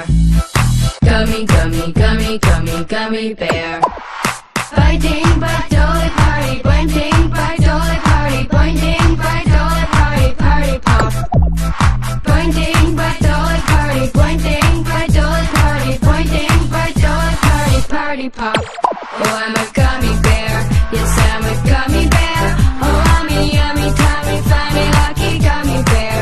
bear. Gummy, gummy, gummy, gummy, gummy bear. Biting by dolly party, pointing by dolly party, pointing by dolly party, party pop. Pointing by dolly party, pointing by dolly party, pointing by dolly party, party pop. Oh, I'm a gummy bear. Yes, I'm a gummy bear. Oh, I'm a yummy, tummy, funny, lucky gummy bear.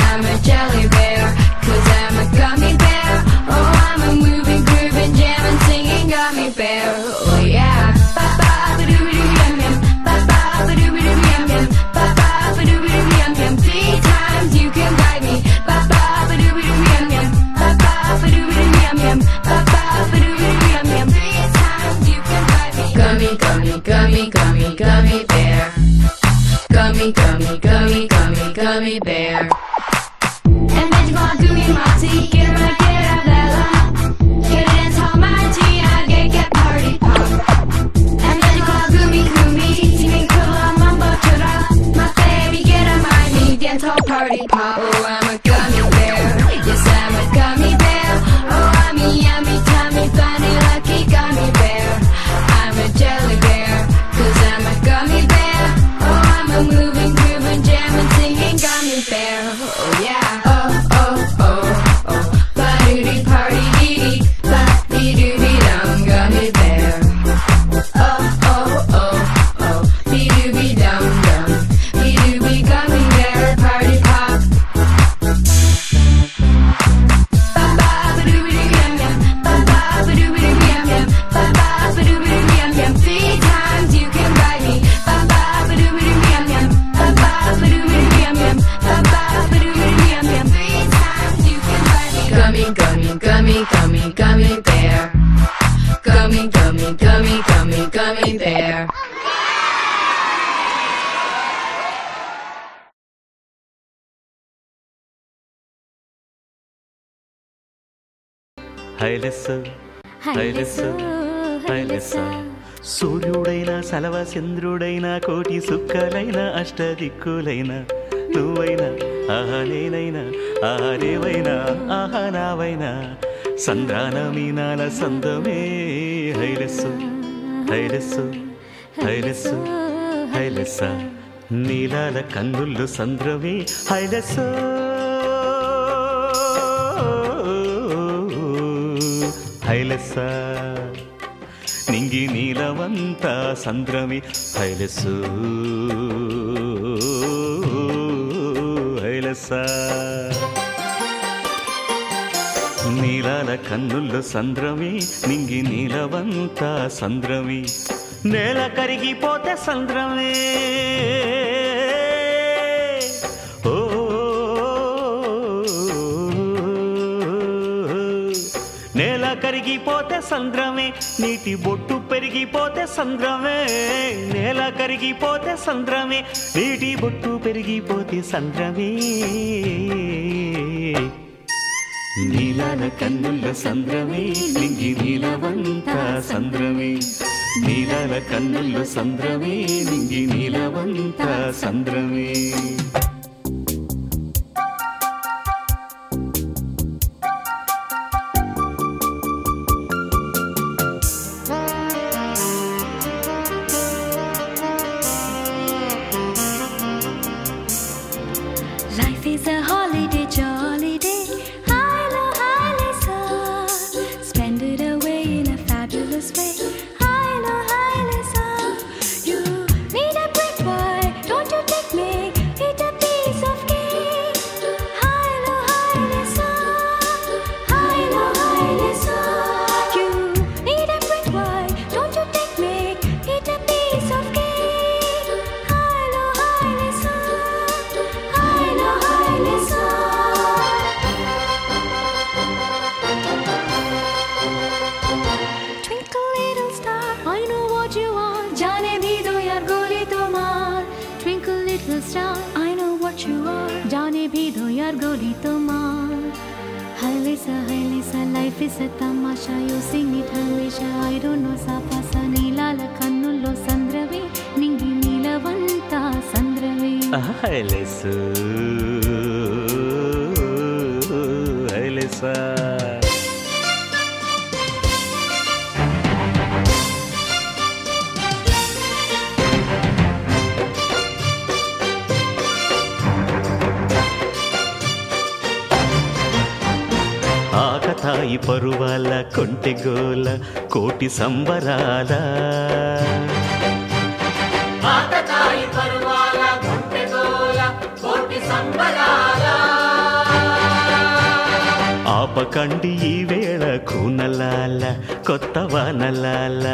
I'm a jelly bear, 'cause I'm a gummy bear. Oh, I'm a moving, grooving, jamming, singing gummy bear. Oh yeah. Ba-ba-ba-doo-ba-doo-yum-yum. Ba-ba-ba-doo-ba-doo-yum-yum. Ba-ba-ba-doo-ba-doo-yum-yum. 3 times you can bite me. Ba-ba-ba-doo-ba-doo-yum-yum. Ba-ba-ba-doo-ba-doo-yum-yum. Ba-ba-ba-doo-ba-doo-yum-yum. 3 times you can bite me. Gummy, gummy, gummy, gummy, gummy bear. Gummy, gummy, gummy, gummy, gummy bear. And then you gonna do me Marty, get right, get out that line. Get a dance hall mighty, I get party pop. And then you gonna goo me, singing cool mumbo chura. My baby, get a mighty, dance hall party pop. Oh, I'm a gummy bear, yes I'm a gummy bear. Oh, I'm a yummy, tummy, funny, lucky gummy bear. I'm a jelly bear, 'cause I'm a gummy bear. Oh, I'm a moving, grooving, jamming, singing gummy bear. Oh yeah. Ba-doo-dee party dee-dee, ba-dee-doo-dee-dum, gummy bear. Oh, oh, oh, oh, dee-doo-dee-dum-dum, dee-doo-dee gummy bear, party pop. Ba-ba-ba-doo-ba-doo-yum-yum, ba-ba-ba-doo-ba-doo-yum-yum, ba-ba-ba-doo-ba-doo-yum-yum. 3 times you can bite me. Ba-ba-ba-doo-ba-doo-yum-yum, ba-ba-ba-doo-ba-doo-yum-yum, ba-ba-ba-doo-ba-doo-yum-yum. 3 times you can bite me. Gummy, gummy, gummy, gummy, gummy bear. Gummy, gummy, gummy, gummy, gummy bear. హైలెస్సు హైలెస్సు హైలెస్స సూర్యుడైన సలవ చంద్రుడైన కోటి సుక్కలైన అష్టదిక్కులైన నువ్వైనా ఆహా నేనైనా ఆహా రేవైనా ఆహా నావైనా సంద్రాన మీనాల సందమే హైలెస్సు హైలెస్సు హైలెస్సు హైలెస్స నీలాల కన్నుల్లో సంద్రమే హైలెస్సు హైలెస్స నింగి నీలవంత సంద్రమి హైలెస్సు హైలెస్స నీలాల కన్నుల్లో సంద్రమి నింగి నీలవంత సంద్రమి నేల కరిగిపోతే సంద్రమే ఓ నేల కరిగిపోతే సంద్రమే నీటి బొట్టు పెరిగిపోతే సంద్రమే నేల కరిగిపోతే సంద్రమే నీటి బొట్టు పెరిగిపోతే సంద్రమే నీలాల కన్నుల సంద్రమే నింగి నీలవంత సంద్రమే నీలాల కన్నుల సంద్రమే నింగి నీలవంత సంద్రమే Life is a holiday, jolly day. Hilo, Hilesa. Spend it away in a fabulous way. Hilo, Hilesa. You need a brick boy, don't you take me? Eat a piece of cake. Hilo, Hilesa. Hilo, Hilesa. You need a brick boy, don't you take me? Eat a piece of cake. Hilo, Hilesa. Hilo, Hilesa. Twinkle little star, I know what you are. जाने भी दो यार गोली तुम्हार. Twinkle little star, I know what you are. जाने भी दो यार गोली तुम्हार. Hilesa, Hilesa, life is a tamasha. You sing it hamisha. I don't know sapasa. నీలాల కన్నుల్లో సంద్రవే నింగి నీలవంత సంద్రవే. హైలెస్సు హైలెస్స ఆకతాయి పరువాల కొంటెగోల కోటి సంబరాల ఆకతాయి పరువాల కొంటెగోల కోటి సంబరాల ఆపకండి ఈ వేళ కూనలాల కొత్త వానలాల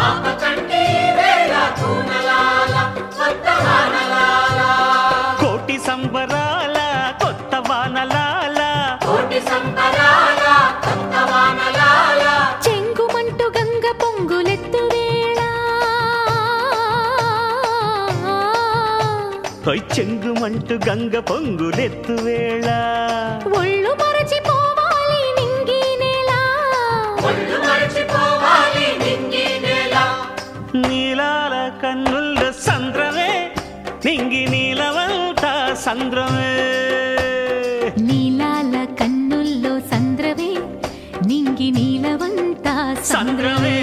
ఆపకండి ఈ వేళ కూనలాల కొత్త వానలాల కోటి సంబరాల కొత్త వానలాల కోటి సంబరాల కొత్త వానలాల చెంగుమంటూ గంగ పొంగులెత్తు వేళ చెంగుమంటూ గంగ పొంగులెత్తు వేళ ఒళ్ళు మరచిపోవాలి నింగి నేల ఒళ్ళు మరచిపోవాలి నింగి నేల నీలాల కన్నుల సంద్రమే నింగి నీలవంత సంద్రమే నీలాల కన్నుల్లో సంద్రవే నింగి నీలవంతా సంద్రమే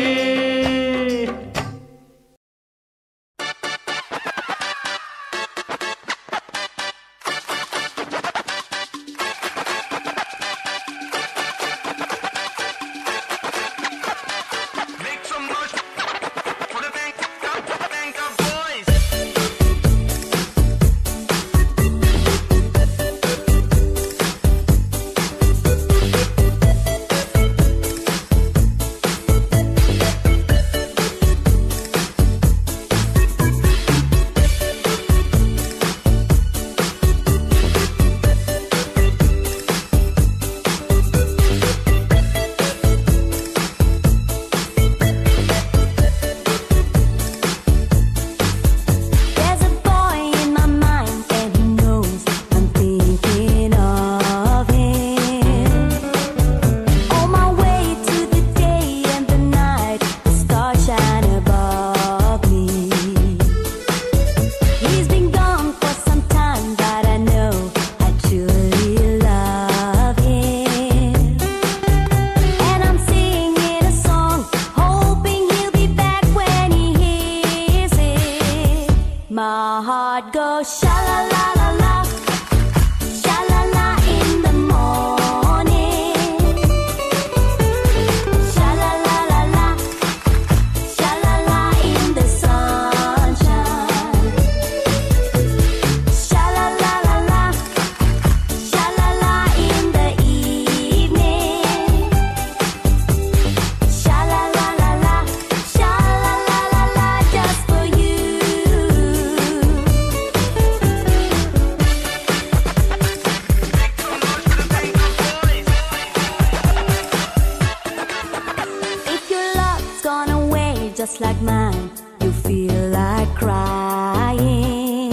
just like mine, you feel like crying.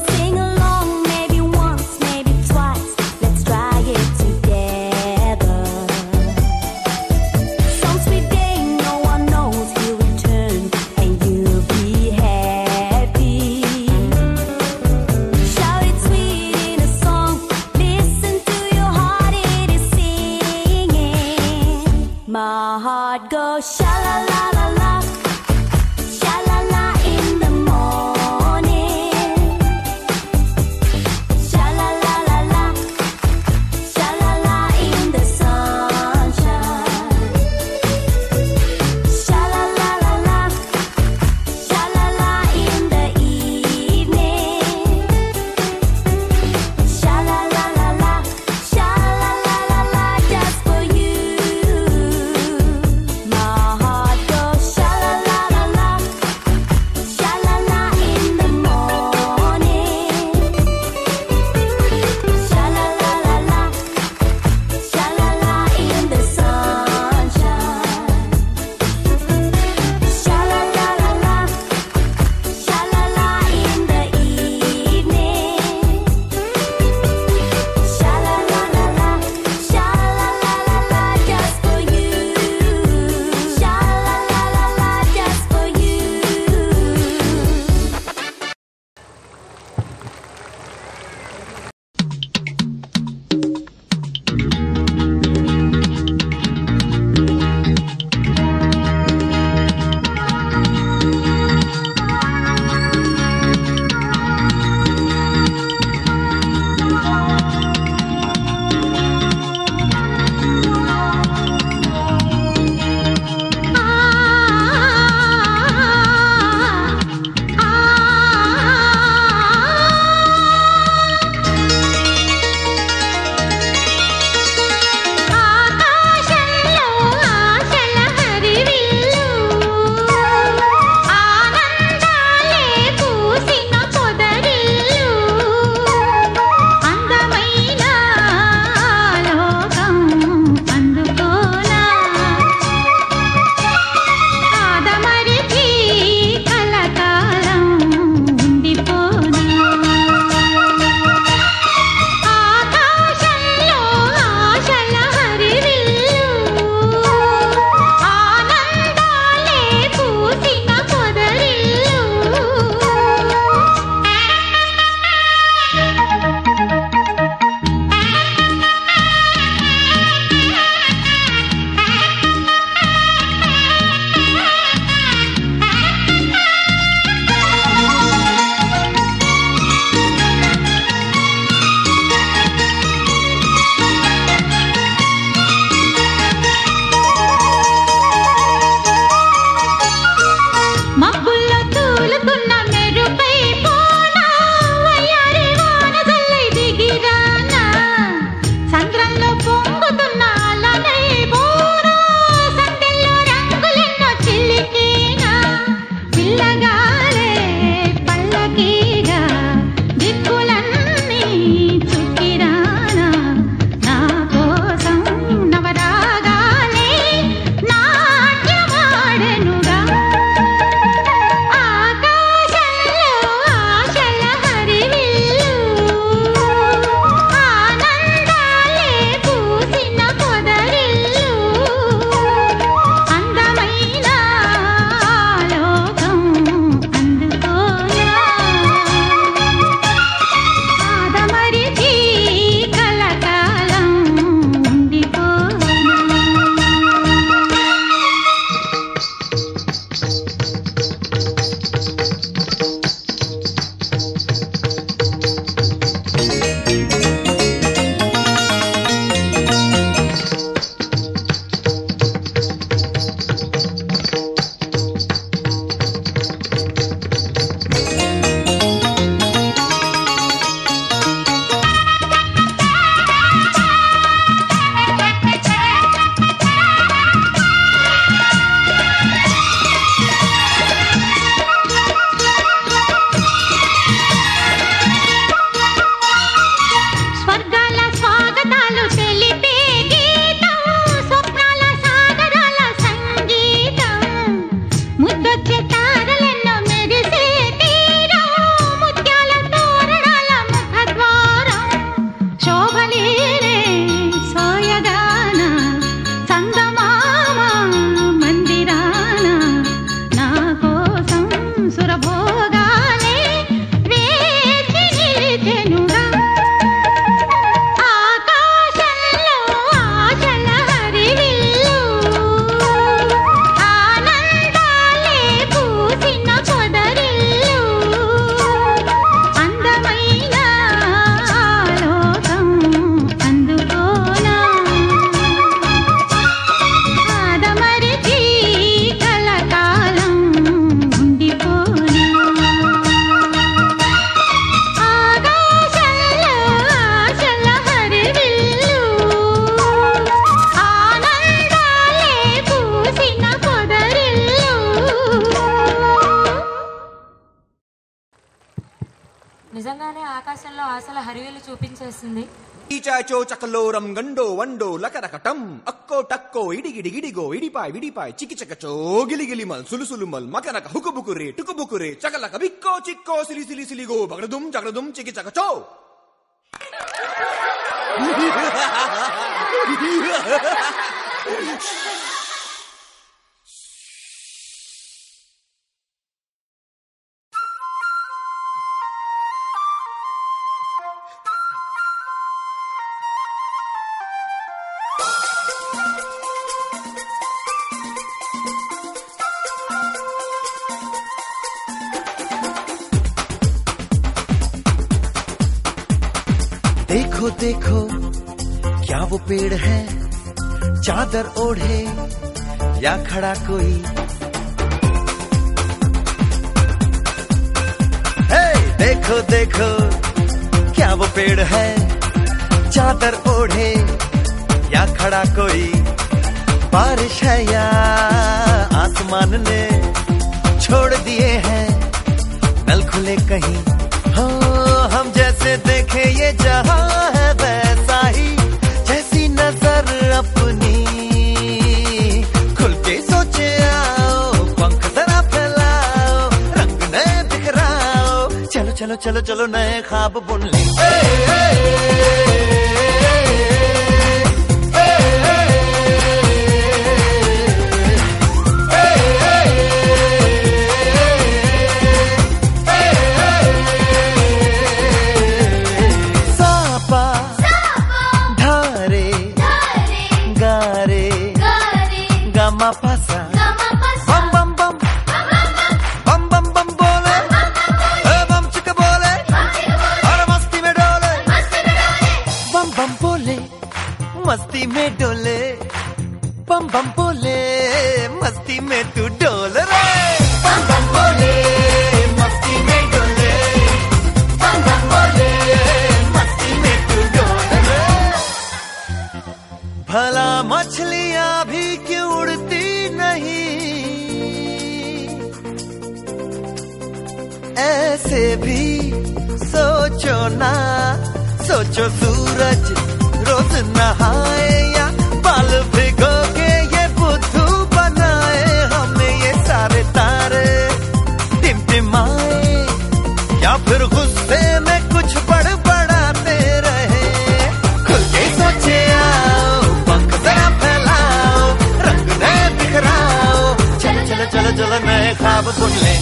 Sing along, maybe once, maybe twice, let's try it together. Some sweet day, no one knows he'll return, and you'll be happy. Shout it sweet in a song, listen to your heart, it is singing. My heart goes sha la la la la, sha la la in the morning, sha la la la la, sha la la in the sunshine, sha la la la la, sha la la in the evening, sha la la la la, sha la la la la, just for you. My heart goes sha నిజంగానే ఆకాశంలో ఆశల హరివిల్లు చూపించేసింది. చాచో చకలోరం గండో వండో లకరకటం అక్కో టక్కో ఇడిగిడిగిడిగో ఇడిపాయ్ విడిపాయ్ చికిచకచో గిలిగిలి మల్ సులుసులు మల్ మకనక హుకుబుకురే టుకుబుకురే చకలక బిక్కో చిక్కో సిలి సిలి సిలిగో బగడదుం జగడదుం చికిచకచో. देखो देखो क्या वो पेड़ है, चादर ओढ़े या खड़ा कोई. हे देखो देखो क्या वो पेड़ है, चादर ओढ़े या खड़ा कोई. बारिश है या आसमान ने छोड़ दिए हैं नल खुले कहीं. हो हम जैसे देखे ये जहां है वैसा ही, जैसी नजर अपनी खुल के सोचे आओ. पंख जरा फैलाओ, रंग नए बिखराओ. चलो चलो चलो चलो नए ख्वाब बुन ले. Pasa bam bam bam bam bam bam bole bam chika bole aur masti mein dole bam bam bole masti mein dole bam bam bole masti mein tu dole re bam bam bole masti mein dole bam bam bole masti mein tu dole re. भला मछलियां भी क्यों उड़ती नहीं, ऐसे भी सोचो ना. सोचो सूरज रोज नहाए या बाल भिगो के ये बुद्धू बनाए. हमें ये सारे तारे टिमटिमाए या फिर गुस्से में कुछ बड़बड़ाते रहे. खुल के सोचे आओ, पंख जरा फैलाओ, रंग नए बिखराओ. चलो चलो चलो चलो नए ख्वाब बुन ले.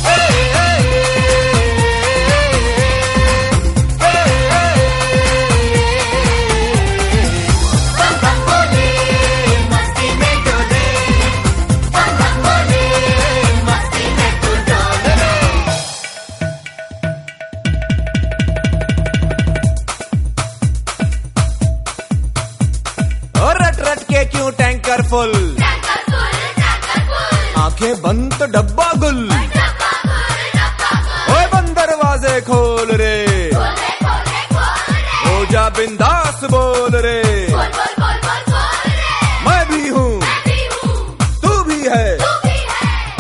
क्यों टैंकर फुल, आंखें बंद तो डब्बा गुल. ओए बंद दरवाजे खोल रे, हो जा बिंदास बोल रे. मैं भी हूँ तू भी है,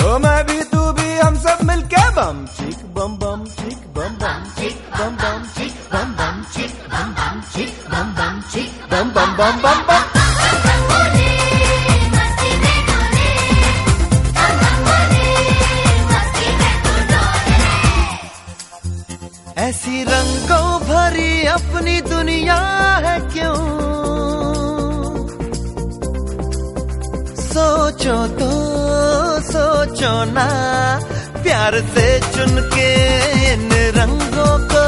ओ मैं भी तू भी, हम सब मिलके बम चिक बम बम चिक बम बम चिक बम बम चिक बम बम चिक बम बम चिक बम बम चिक बम बम बम बम बम. ऐसी रंगों भरी अपनी दुनिया है क्यों, सोचो तो सोचो ना. प्यार से चुन के इन रंगों को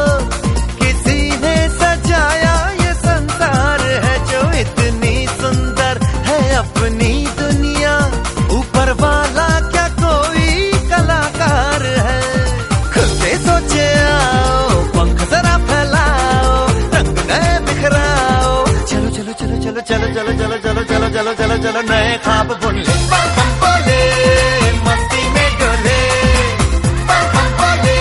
किसी ने सजाया. ये संसार है जो इतनी सुंदर है अपनी दुनिया. ऊपर वाला क्या कोई कलाकार है. खुल के सोचे आओ, पंख जरा फैलाओ, रंग नए बिखराओ. चलो चलो चलो चलो चलो चलो चलो चलो चलो चलो चलो चलो नए ख्वाब बुन ले. बम बम बोले मस्ती में डोले, बम बम बोले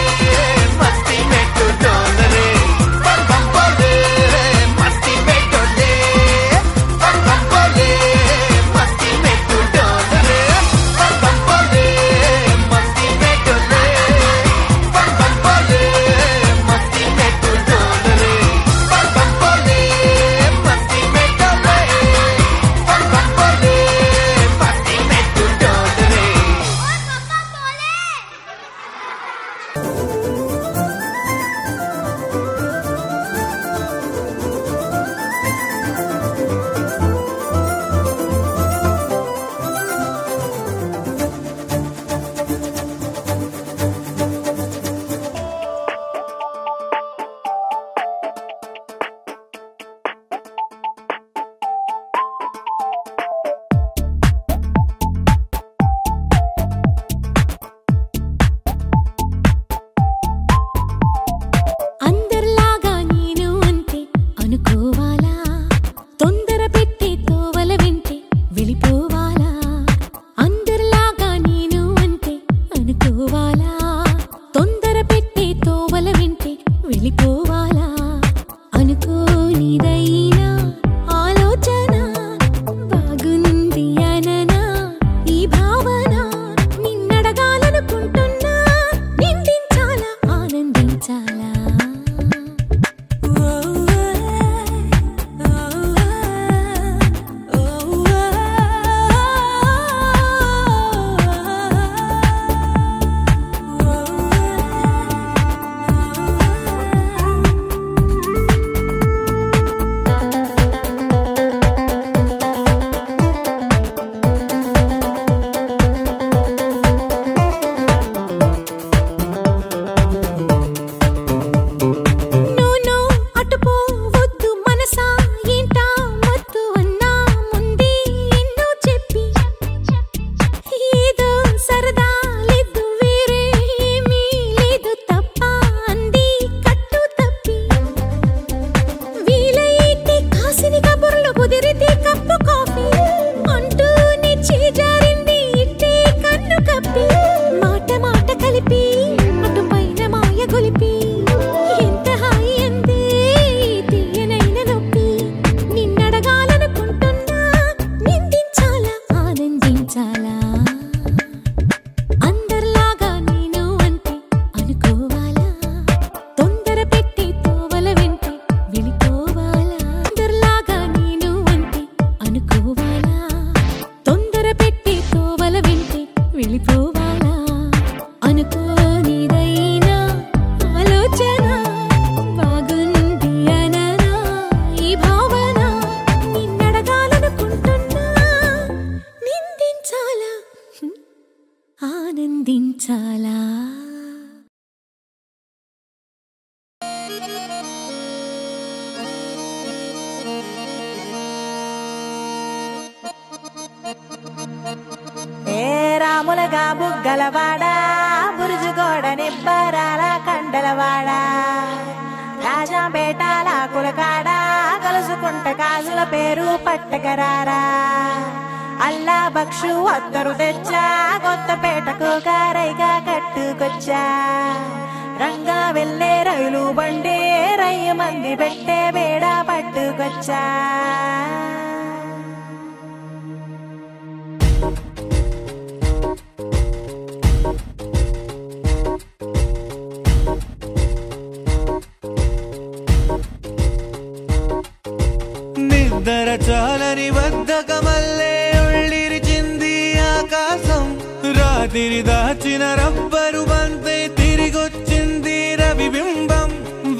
मस्ती में तू डोल रे. बम बम बोले मस्ती में डोले, बम बम बोले मस्ती में तू डोल रे. बम बम बोले मस्ती में डोले, बम बम बोले मस्ती में तू వెళ్ళిపోవాలా తొందర పెట్టి తోవల వింటే వెళ్ళిపోవాలా అనుకోనిదైనా ఆలోచన బాగుంది అననా ఈ భావన నిన్నడగాలనుకుంటున్నా నిందించాలా ఆనందించాలా ఏ రాములగా బుగ్గలవాడా బురుజుగోడ నిబ్బరాల కండలవాడ రాజాపేటాల కులకాడ కలుసుకుంట కాజుల పేరు పట్టకరారా అల్లా బక్షు అత్తరు తెచ్చా కొత్తపేటకు గారైగా కట్టుకొచ్చా రంగా వెళ్ళే రైలు బండి రయ్య మంది పెట్టే బేడ పట్టుకొచ్చా నిద్ర చాలని బద్ధకమల్లే ఉళ్ళిరిచింది ఆకాశం రాత్రి దాచిన రబ్బరు బంతే తిరిగొచ్చింది రవిబింబం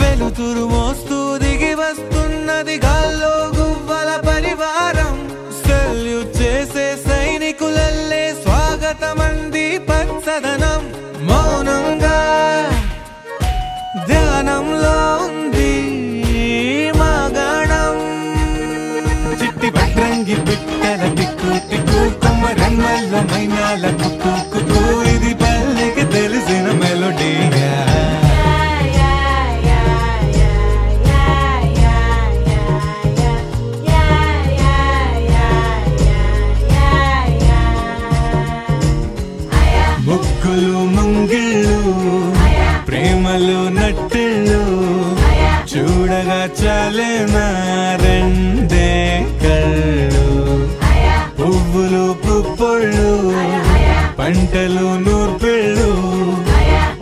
వెలుతురు మోస్తూ దిగి వస్తున్నది గాల్లో గువ్వల పరివారం సెల్యూట్ చేసే సైనికులల్లే స్వాగతమంది పచ్చదనం మౌనంగా ధ్యానంలో ఉంది మాగాణం చిట్టి భద్రంగి పిట్టల టిక్కు టిక్కు కొమ్మ రంగల్ల మైనాల కుక్కు కుక్కు ఇది పల్లెకి తెలిసిన మెలోడీగా ముగ్గులు ముంగిళ్ళు ప్రేమలు నట్టిళ్ళు చూడగా చాలేనా రెండే కళ్ళు పువ్వులు పుప్పొళ్ళు పంటలు నూర్పిళ్ళు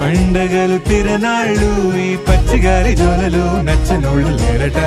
పండగలు తిరనాళ్ళు ఈ పచ్చిగారి జోలలు నచ్చనోళ్ళు లేరట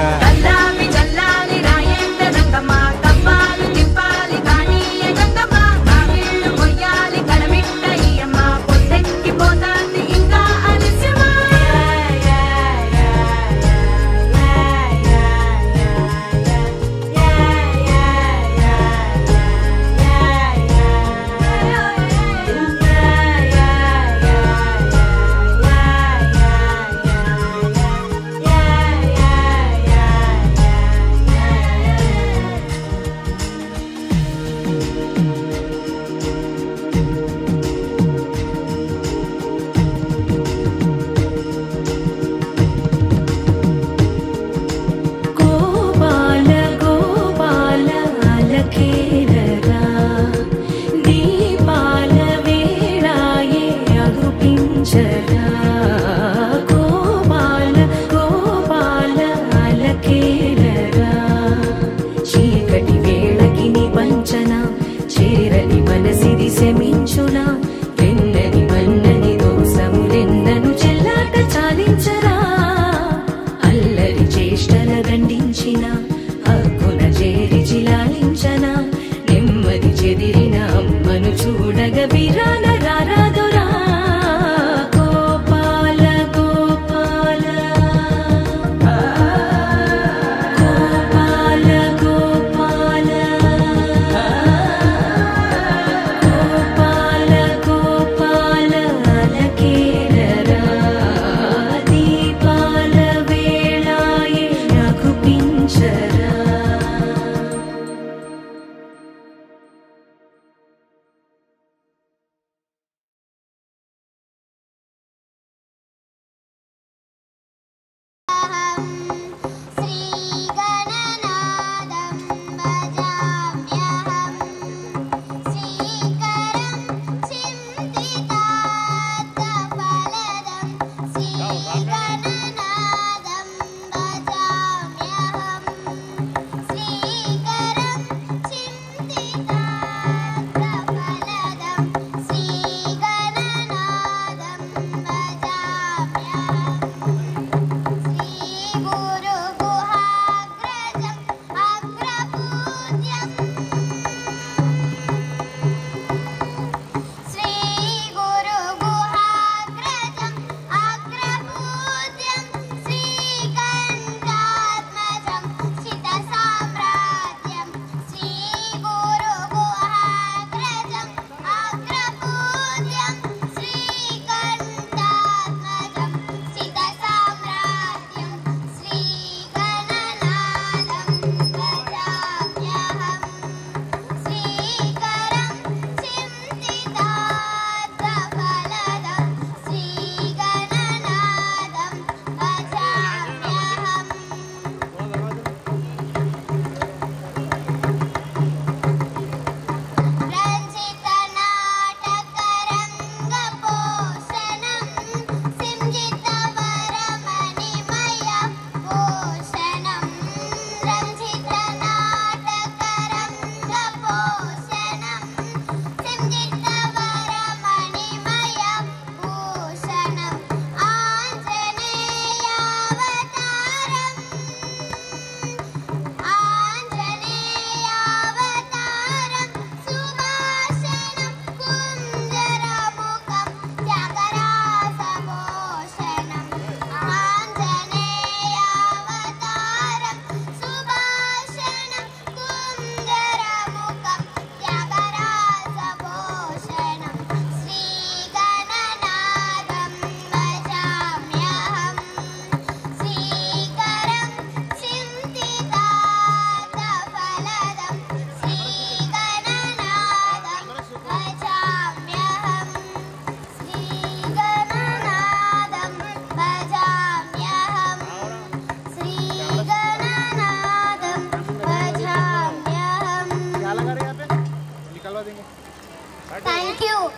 Thank you.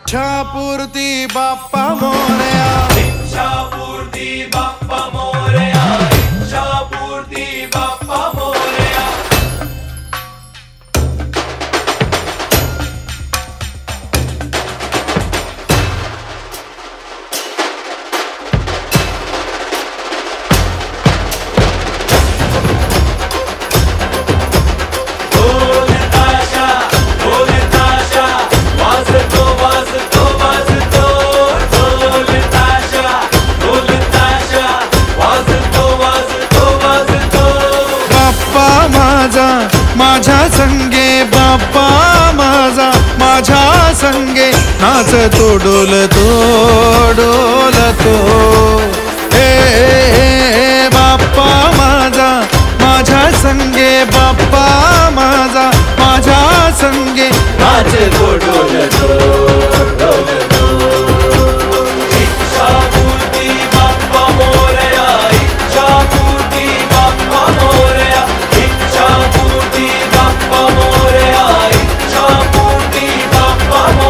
इच्छापूर्ती बाप्पा मोरया, इच्छापूर्ती बाप्पा मोरया, इच्छापूर्ती बाप्पा मोरया. माझ्या संगे बाप्पा माझा माझ्या संगे नाचतो डोलतो डोलतो हे बाप्पा माझा माझ्या संगे बाप्पा माझा माझ्या संगे नाचतो डोलतो डोलतो. इच्छापूर्ती बाप्पा मोरया, इच्छापूर्ती बाप्पा मोरया, इच्छापूर्ती बाप्पा मोरया, इच्छापूर्ती बाप्पा मोरया.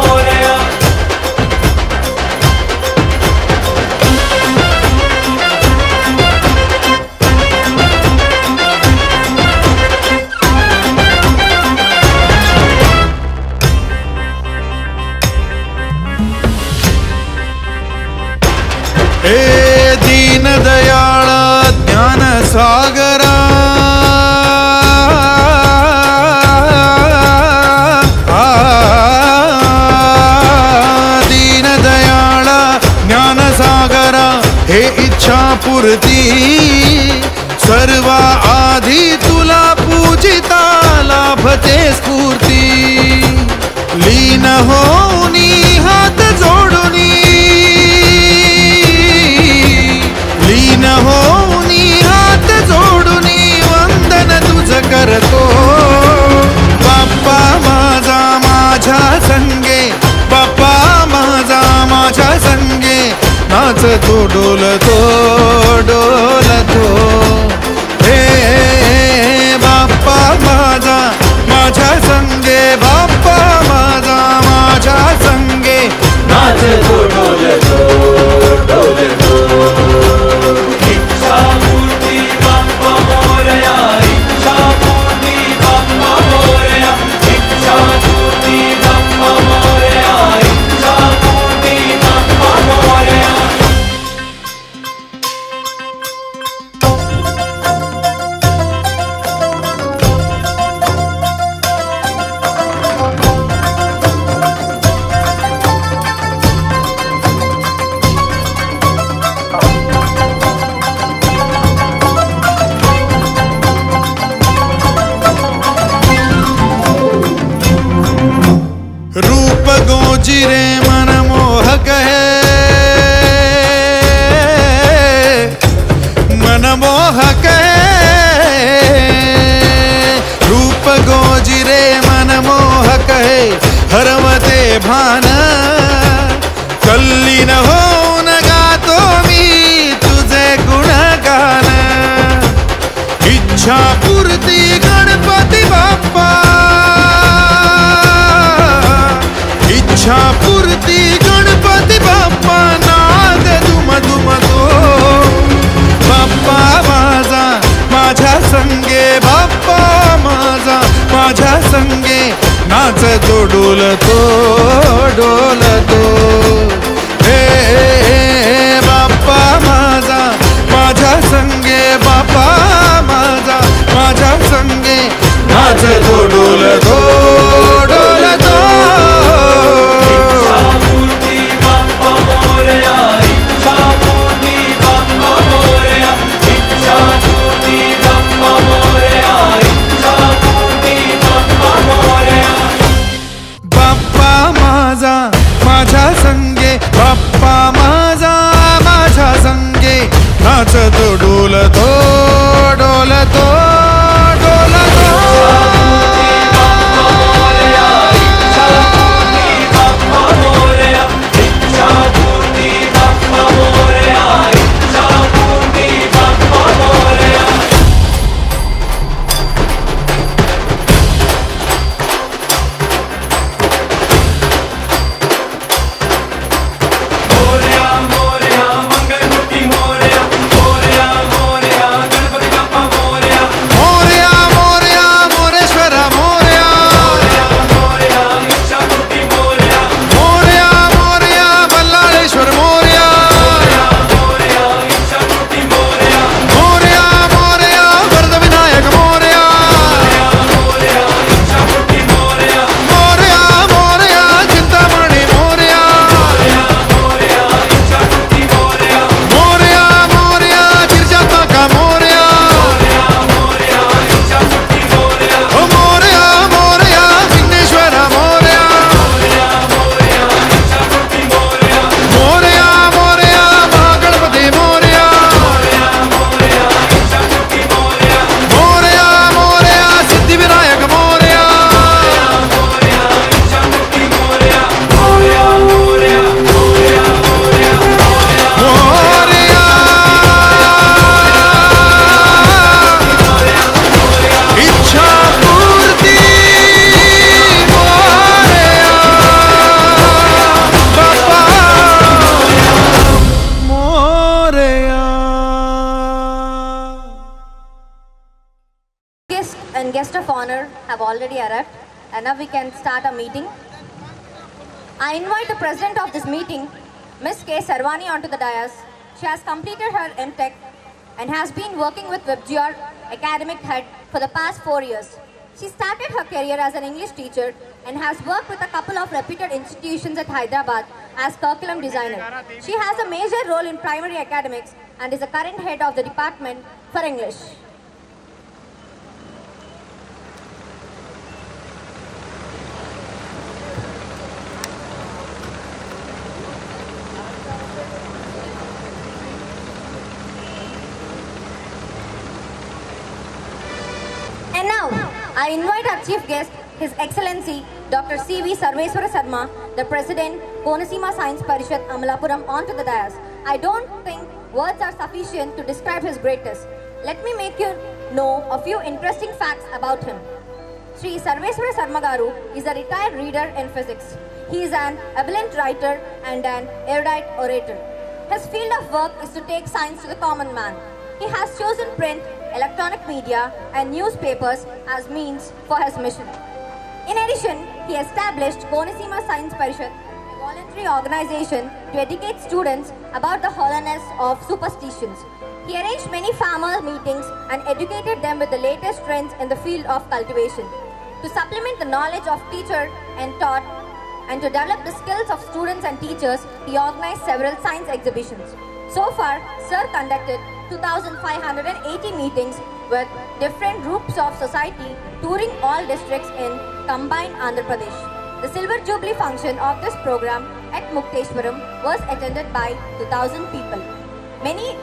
सागरा दीन दयाळ ज्ञान सागरा हे इच्छा पूर्ती सर्व आधी तुला पूजिता लाभते स्फूर्ती लीन होनी हात जोडुनी लीन होनी हात जोडुनी वंदन तुझ करतो बाप्पा माझा माझ्या संगे बाप्पा माझा माझ्या संगे नाचतो डोलतो डोलतो हे बाप्पा माझा माझ्या संगे बाप्पा माझा माझ्या संगे नाचतो डोलतो डोलतो इच्छा मूर्ती बाप्पा मोरया इच्छा मूर्ती बाप्पा मोरया इच्छा मूर्ती बाप्पा मोरया इच्छा मूर्ती बाप्पा मोरया रूप गोजिरे मनमोहक है मनमोहक है रूप गोजिरे मनमोहक है हरवते भान कल्लीन होऊन गातो मी तुझे गुणगान इच्छा पूर्ती गणपती बाप्पा इच्छा पूर्ती गणपती बाप्पा नाद दुम दुम तो बाप्पा माझा माझ्या संगे बाप्पा माझा माझ्या संगे नाचतो डोलतो डोलतो हे बाप्पा माझा माझ्या संगे बाप्पा माझा माझ्या संगे नाचतो डोलतो डोलतो मूर्ती बाप्पा मोरया इच्छा मूर्ती बाप्पा मोरया इच्छा मूर्ती बाप्पा मोरया इच्छा मूर्ती बाप्पा मोरया बाप्पा माझा माझ्या संगे बाप्पा माझा माझ्या संगे नाचतो डोलतो डोलतो डोलतो guest of honor have already arrived, and now we can start our meeting. I invite the president of this meeting, Ms. K. Sarvani, onto the dais. She has completed her M.Tech and has been working with WebGR academic head for the past 4 years. She started her career as an English teacher and has worked with a couple of reputed institutions at Hyderabad as curriculum designer. She has a major role in primary academics and is the current head of the department for English. And now, I invite our chief guest, His Excellency Dr. C.V. Sarveswara Sarma, the President, Konaseema Science Parishad, Amalapuram, onto the dais. I don't think words are sufficient to describe his greatness. Let me make you know a few interesting facts about him. Sri Sarveswara Sarma Garu is a retired reader in physics. He is an ebullient writer and an erudite orator. His field of work is to take science to the common man. He has chosen print, electronic media and newspapers as means for his mission. In addition, he established Konaseema Science Parishad, a voluntary organization to educate students about the hollowness of superstitions. He arranged many farmer meetings and educated them with the latest trends in the field of cultivation. To supplement the knowledge of teacher and taught, and to develop the skills of students and teachers, he organized several science exhibitions. So far, Sir conducted 2,580 meetings with different groups of society touring all districts in combined Andhra Pradesh. The Silver Jubilee function of this program at Mukteshwaram was attended by 2,000 people. Many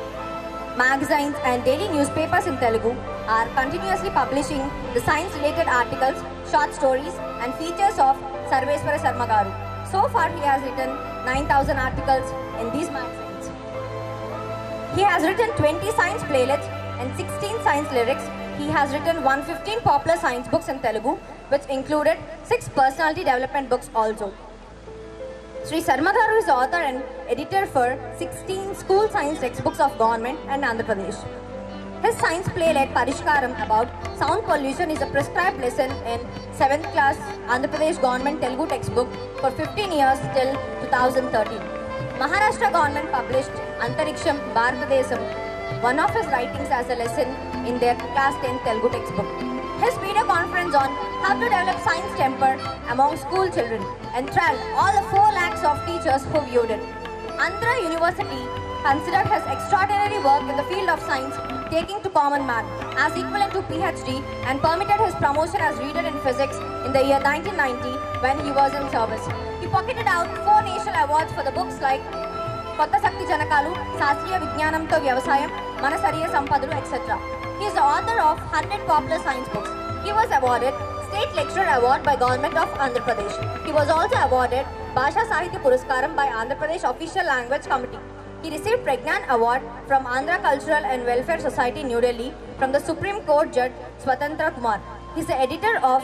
magazines and daily newspapers in Telugu are continuously publishing the science-related articles, short stories and features of Sarveswara Sarma Garu. So far, he has written 9,000 articles in these magazines. He has written 20 science playlets and 16 science lyrics. He has written 115 popular science books in Telugu, which included 6 personality development books also. Sri Sarma Garu is author and editor for 16 school science textbooks of government and Andhra Pradesh. His science playlet Parishkaram about sound pollution is a prescribed lesson in 7th class Andhra Pradesh government Telugu textbook for 15 years till 2013. Maharashtra government published Antariksham Bharatadesam, one of his writings as a lesson in their class 10 Telugu textbook. His video conference on how to develop science temper among school children enthralled all the 4 lakhs of teachers who viewed it. Andhra University considered his extraordinary work in the field of science taking to common man as equivalent to PhD and permitted his promotion as reader in physics in the year 1990 when he was in service. He pocketed out 4 national awards for the books like Kotta Sakti Janakalu, Sastriya Vijnanamto Vyavasayam, Manasariya Sampadudu, etc. He is the author of 100 popular science books. He was awarded State Lecturer Award by Government of Andhra Pradesh. He was also awarded Bhasha Sahitya Puraskaram by Andhra Pradesh Official Language Committee. He received Pragnan Award from Andhra Cultural and Welfare Society, New Delhi, from the Supreme Court Judge Swatantra Kumar. He is the editor of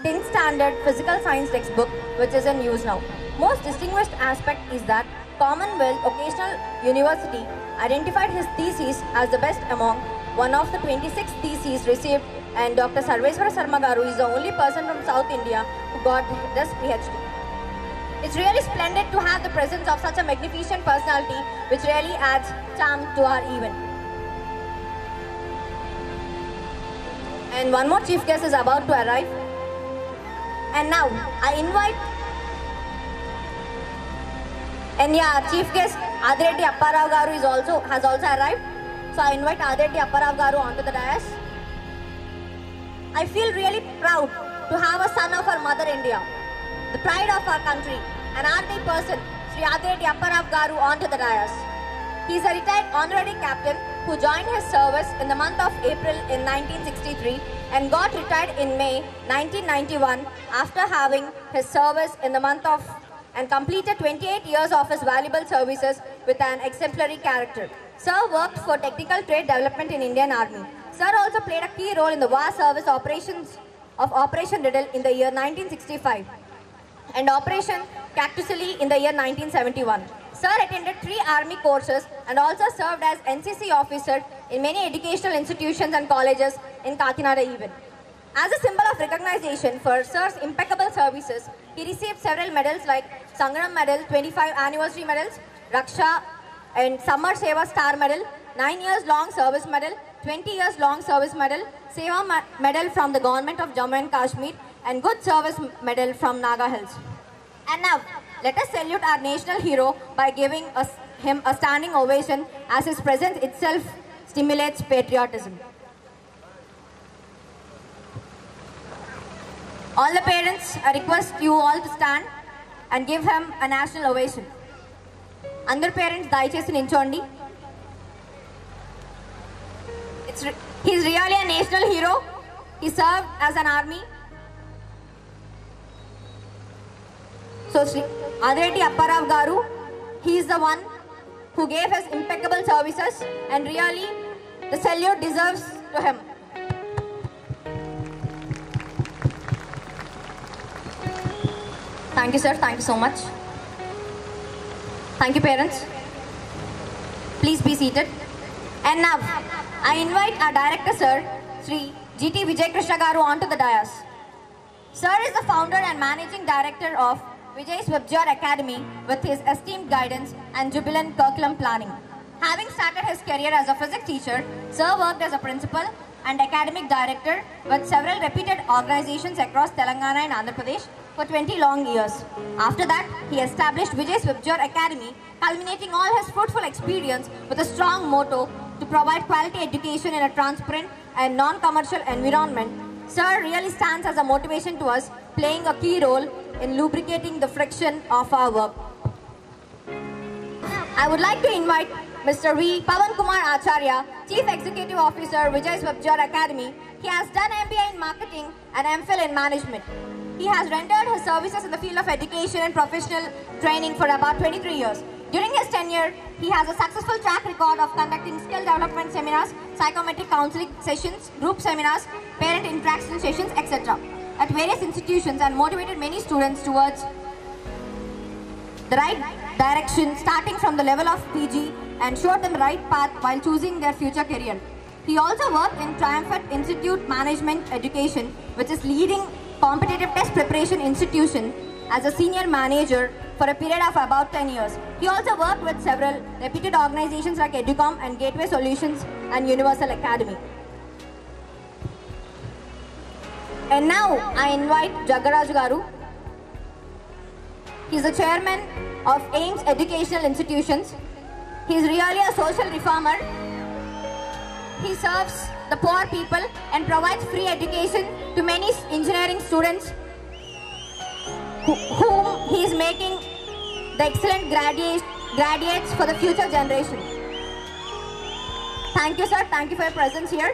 10th Standard Physical Science textbook, which is in use now. Most distinguished aspect is that Commonwealth Occasional University identified his thesis as the best among one of the 26 theses received, and Dr. Sarveswara Sarma Garu is the only person from South India who got this PhD. It's really splendid to have the presence of such a magnificent personality, which really adds charm to our event. And one more chief guest is about to arrive. And now, I invite chief guest Adireddy Apparao Garu has also arrived. So I invite Adireddy Apparao Garu onto the dais. I feel really proud to have a son of our mother India, the pride of our country, an army person, Sri Adireddy Apparao Garu onto the dais. He is a retired honorary captain who joined his service in the month of April in 1963 and got retired in May 1991 after having his service in the month of and completed 28 years of his valuable services with an exemplary character. Sir worked for technical trade development in Indian Army. Sir also played a key role in the war service operations of Operation Riddle in the year 1965 and Operation Cactusally in the year 1971. Sir attended 3 army courses and also served as NCC officer in many educational institutions and colleges in Kakinada even. As a symbol of recognition for Sir's impeccable services, he received several medals like Sangram Medal, 25 Anniversary Medals, Raksha and Samar Seva Star Medal, 9 years long service medal, 20 years long service medal, Seva medal from the government of Jammu and Kashmir, and good service medal from Naga Hills. And now, let us salute our national hero by giving him a standing ovation, as his presence itself stimulates patriotism. All the parents, I request you all to stand and give him a national ovation. Andar parents, దయచేసి నించోండి. He's really a national hero. He served as an army. So Sri Adireddy Apparao Garu, he is the one who gave his impeccable services, and really the salute deserves to him. Thank you, sir. Thank you so much. Thank you, parents. Please be seated. And now, I invite our director, sir, Sri G.T. Vijay Krishna Garu, onto the dais. Sir is the founder and managing director of Vijay's Webjar Academy with his esteemed guidance and jubilant curriculum planning. Having started his career as a physics teacher, Sir worked as a principal and academic director with several reputed organizations across Telangana and Andhra Pradesh for 20 long years. After that, he established Vijay's Webjar Academy, culminating all his fruitful experience with a strong motto to provide quality education in a transparent and non-commercial environment. Sir really stands as a motivation to us, playing a key role in lubricating the friction of our work. I would like to invite Mr. V. Pavan Kumar Acharya, Chief Executive Officer, Vijay's Webjar Academy. He has done MBA in Marketing and MPhil in Management. He has rendered his services in the field of education and professional training for about 23 years. During his tenure, he has a successful track record of conducting skill development seminars, psychometric counseling sessions, group seminars, parent interaction sessions, etc. at various institutions, and motivated many students towards the right direction starting from the level of PG and showed them the right path while choosing their future career. He also worked in Triumphant Institute Management Education, which is leading competitive test preparation institution, as a senior manager for a period of about 10 years. He also worked with several reputed organizations like Educom and Gateway Solutions and Universal Academy. And now I invite Jaggaraj Garu. He is the chairman of AIMS Educational Institutions. He is really a social reformer. He serves the poor people and provides free education to many engineering students whom he is making the excellent graduates for the future generation. Thank you, sir. Thank you for your presence here.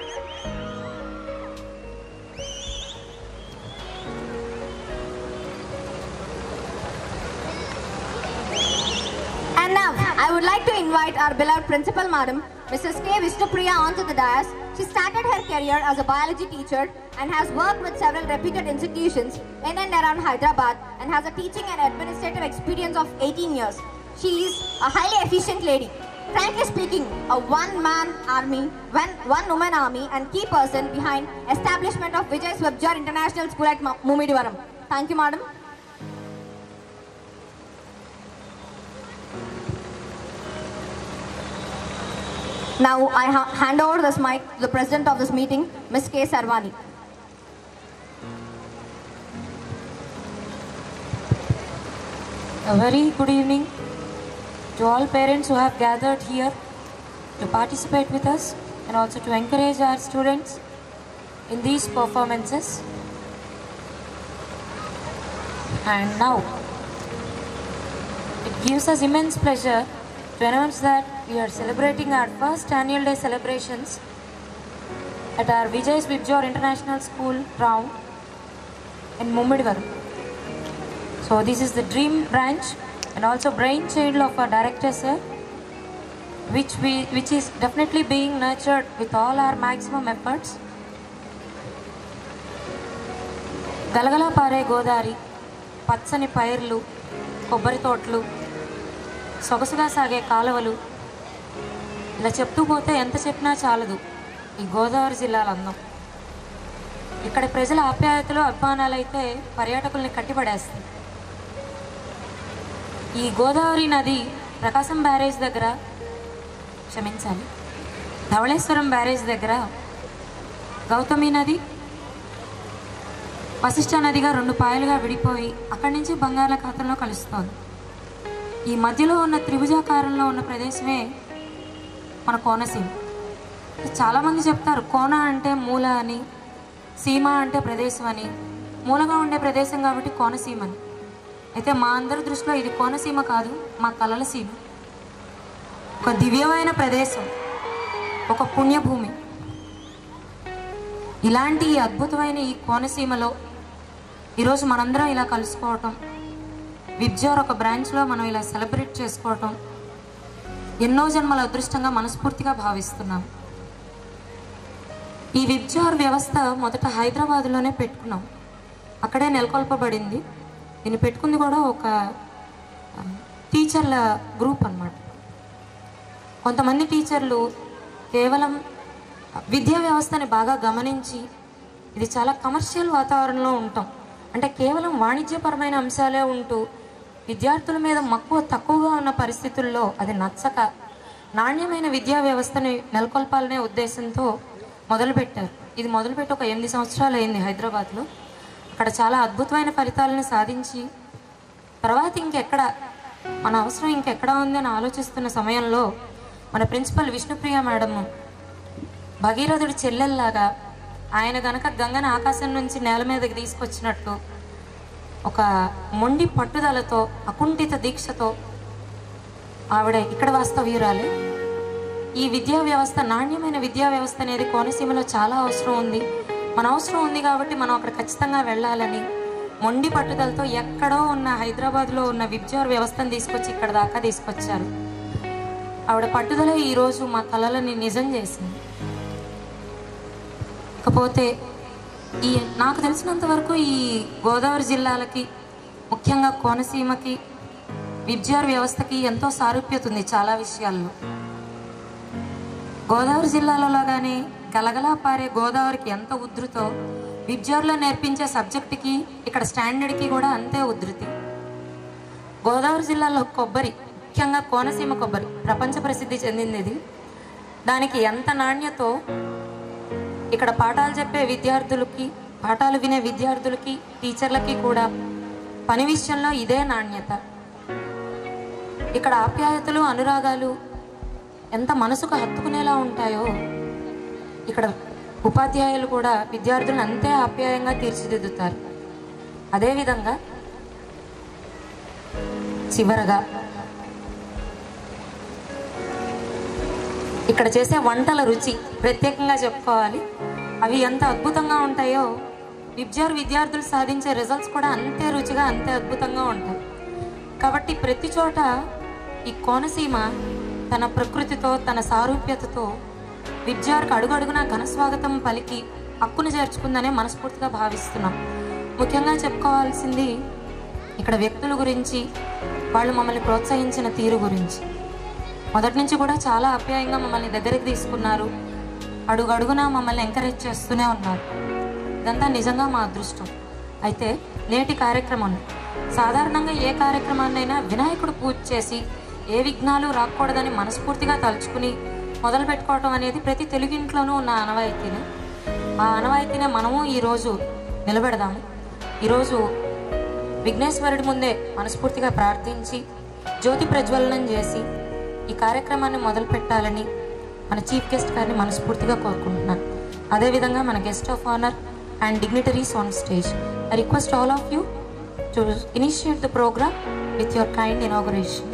And now, I would like to invite our beloved Principal Madam, Mrs. K. Vishnupriya, onto the dais. She started her career as a biology teacher and has worked with several reputed institutions in and around Hyderabad, and has a teaching and administrative experience of 18 years. She is a highly efficient lady. Frankly speaking, a one-woman army and key person behind establishment of Vijay's Webjar International School at Mumidivaram. Thank you, madam. Now I hand over this mic to the president of this meeting, Ms. K. Sarvani. A very good evening to all parents who have gathered here to participate with us and also to encourage our students in these performances. And now, it gives us immense pleasure to announce that we are celebrating our first annual day celebrations at our Vijay's Webjar International School ground in Mummidivaram. So this is the dream branch and also brainchild of our director, sir, which is definitely being nurtured with all our maximum efforts. Galagala pare Godari, పచ్చని పైర్లు, కొబ్బరి తోటలు, సొగసుగా సాగే కాలువలు, ఇలా చెప్తూ పోతే ఎంత చెప్పినా చాలదు ఈ గోదావరి జిల్లాల అందం. ఇక్కడ ప్రజల ఆప్యాయతలు అభిమానాలు అయితే పర్యాటకుల్ని కట్టిపడేస్తాయి. ఈ గోదావరి నది ప్రకాశం బ్యారేజ్ దగ్గర, క్షమించాలి, ధవళేశ్వరం బ్యారేజ్ దగ్గర గౌతమి నది వశిష్ఠ నదిగా 2 పాయలుగా విడిపోయి అక్కడి నుంచి బంగాళాఖాతంలో కలుస్తుంది. ఈ మధ్యలో ఉన్న త్రిభుజాకారంలో ఉన్న ప్రదేశమే మన కోనసీమ. చాలామంది చెప్తారు కోన అంటే మూల అని, సీమ అంటే ప్రదేశం అని. మూలగా ఉండే ప్రదేశం కాబట్టి కోనసీమ అని. అయితే మా అందరి దృష్టిలో ఇది కోనసీమ కాదు, మా కలల సీమ. ఒక దివ్యమైన ప్రదేశం, ఒక పుణ్యభూమి. ఇలాంటి ఈ అద్భుతమైన ఈ కోనసీమలో ఈరోజు మనందరం ఇలా కలుసుకోవటం, విబ్జోర్ ఒక బ్రాంచ్లో మనం ఇలా సెలబ్రేట్ చేసుకోవటం ఎన్నో జన్మల అదృష్టంగా మనస్ఫూర్తిగా భావిస్తున్నాం. ఈ విబ్జోర్ వ్యవస్థ మొదట హైదరాబాద్లోనే పెట్టుకున్నాం, అక్కడే నెలకొల్పబడింది. దీన్ని పెట్టుకుంది కూడా ఒక టీచర్ల గ్రూప్ అన్నమాట. కొంతమంది టీచర్లు కేవలం విద్యా వ్యవస్థని బాగా గమనించి ఇది చాలా కమర్షియల్ వాతావరణంలో ఉంటాం, అంటే కేవలం వాణిజ్యపరమైన అంశాలే ఉంటూ విద్యార్థుల మీద మక్కువ తక్కువగా ఉన్న పరిస్థితుల్లో అది నచ్చక నాణ్యమైన విద్యా వ్యవస్థని నెలకొల్పాలనే ఉద్దేశంతో మొదలుపెట్టారు. ఇది మొదలుపెట్టి ఒక 8 సంవత్సరాలు అయింది హైదరాబాద్లో. అక్కడ చాలా అద్భుతమైన ఫలితాలను సాధించి తర్వాత ఇంకెక్కడ మన అవసరం ఇంకెక్కడ ఉంది అని ఆలోచిస్తున్న సమయంలో మన ప్రిన్సిపల్ విష్ణుప్రియ మేడం భగీరథుడి చెల్లెల్లాగా ఆయన గనక గంగను ఆకాశం నుంచి నేల మీదకి తీసుకొచ్చినట్టు ఒక మొండి పట్టుదలతో అకుంఠిత దీక్షతో ఆవిడ ఇక్కడ వాస్తవ్యురాలే. ఈ విద్యా వ్యవస్థ, నాణ్యమైన విద్యా వ్యవస్థ అనేది కోనసీమలో చాలా అవసరం ఉంది. మన అవసరం ఉంది కాబట్టి మనం అక్కడ ఖచ్చితంగా వెళ్ళాలని మొండి పట్టుదలతో ఎక్కడో ఉన్న హైదరాబాద్లో ఉన్న విబ్జోర్ వ్యవస్థను తీసుకొచ్చి ఇక్కడ దాకా తీసుకొచ్చారు. ఆవిడ పట్టుదల ఈరోజు మా కలలని నిజం చేసింది. ఇకపోతే నాకు తెలిసినంత వరకు ఈ గోదావరి జిల్లాలకి, ముఖ్యంగా కోనసీమకి విబ్జోర్ వ్యవస్థకి ఎంతో సారూప్యత ఉంది చాలా విషయాల్లో. గోదావరి జిల్లాలలో కానీ గలగలా పారే గోదావరికి ఎంత ఉధృతో విబ్జోర్లో నేర్పించే సబ్జెక్టుకి ఇక్కడ స్టాండర్డ్కి కూడా అంతే ఉధృతి. గోదావరి జిల్లాలో కొబ్బరి, ముఖ్యంగా కోనసీమ కొబ్బరి ప్రపంచ ప్రసిద్ధి చెందింది. ఇది దానికి ఎంత నాణ్యతో ఇక్కడ పాఠాలు చెప్పే విద్యార్థులకి, పాఠాలు వినే విద్యార్థులకి, టీచర్లకి కూడా పని విషయంలో ఇదే నాణ్యత. ఇక్కడ ఆప్యాయతలు, అనురాగాలు ఎంత మనసుకు హత్తుకునేలా ఉంటాయో ఇక్కడ ఉపాధ్యాయులు కూడా విద్యార్థులను అంతే ఆప్యాయంగా తీర్చిదిద్దుతారు. అదేవిధంగా చివరగా ఇక్కడ చేసే వంటల రుచి ప్రత్యేకంగా చెప్పుకోవాలి. అవి ఎంత అద్భుతంగా ఉంటాయో విబ్జోర్ విద్యార్థులు సాధించే రిజల్ట్స్ కూడా అంతే రుచిగా, అంతే అద్భుతంగా ఉంటాయి. కాబట్టి ప్రతి చోట ఈ కోనసీమ తన ప్రకృతితో, తన సారూప్యతతో విబ్జోర్కి అడుగడుగునా ఘనస్వాగతం పలికి హక్కును చేర్చుకుందనే మనస్ఫూర్తిగా భావిస్తున్నాం. ముఖ్యంగా చెప్పుకోవాల్సింది ఇక్కడ వ్యక్తుల గురించి, వాళ్ళు మమ్మల్ని ప్రోత్సహించిన తీరు గురించి. మొదటి నుంచి కూడా చాలా ఆప్యాయంగా మమ్మల్ని దగ్గరికి తీసుకున్నారు, అడుగడుగునా మమ్మల్ని ఎంకరేజ్ చేస్తూనే ఉన్నారు. ఇదంతా నిజంగా మా అదృష్టం. అయితే నేటి కార్యక్రమం సాధారణంగా ఏ కార్యక్రమాన్నైనా వినాయకుడు పూజ చేసి ఏ విఘ్నాలు రాకూడదని మనస్ఫూర్తిగా తలుచుకుని మొదలు పెట్టుకోవటం అనేది ప్రతి తెలుగింట్లోనూ ఉన్న ఆనవాయితీనే. ఆ ఆనవాయితీనే మనము ఈరోజు నిలబెడదాము. ఈరోజు విఘ్నేశ్వరుడి ముందే మనస్ఫూర్తిగా ప్రార్థించి జ్యోతి ప్రజ్వలనం చేసి ఈ కార్యక్రమాన్ని మొదలు పెట్టాలని మన చీఫ్ గెస్ట్ గారిని మనస్ఫూర్తిగా కోరుకుంటున్నాను. అదేవిధంగా మన guest of honour and dignitaries on stage. I request all of you to initiate the program with your kind inauguration.